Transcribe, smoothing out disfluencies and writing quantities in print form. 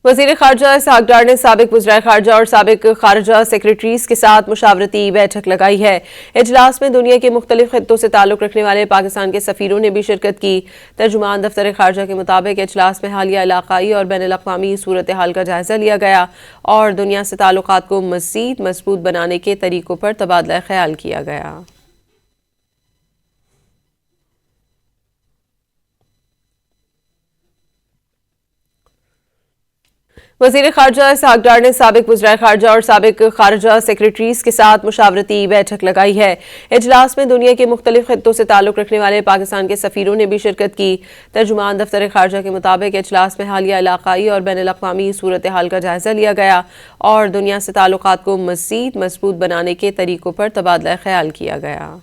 وزیر خارجہ اسحاق ڈار نے سابق وزرائے خارجہ اور سابق خارجہ سیکریٹریز کے ساتھ مشاورتی بیٹھک لگائی ہے۔ اجلاس میں دنیا کے مختلف خطوں سے تعلق رکھنے والے پاکستان کے سفیروں نے بھی شرکت کی۔ ترجمان دفتر خارجہ کے مطابق اجلاس میں حالیہ علاقائی اور بین الاقوامی صورتحال کا جائزہ لیا گیا اور دنیا سے تعلقات کو مزید مضبوط بنانے کے طریقوں پر تبادلہ خیال کیا گیا۔ وزیر خارجہ اسحاق ڈار نے سابق وزرائے خارجہ اور سابق خارجہ سیکریٹریز کے ساتھ مشاورتی بیٹھک لگائی ہے۔ اجلاس میں دنیا کے مختلف خطوں سے تعلق رکھنے والے پاکستان کے سفیروں نے بھی شرکت کی۔ ترجمان دفتر خارجہ کے مطابق اجلاس میں حالیہ علاقائی اور بین الاقوامی صورتحال کا جائزہ لیا گیا اور دنیا سے تعلقات کو مزید مضبوط بنانے کے طریقوں پر تبادلہ خیال کیا گیا۔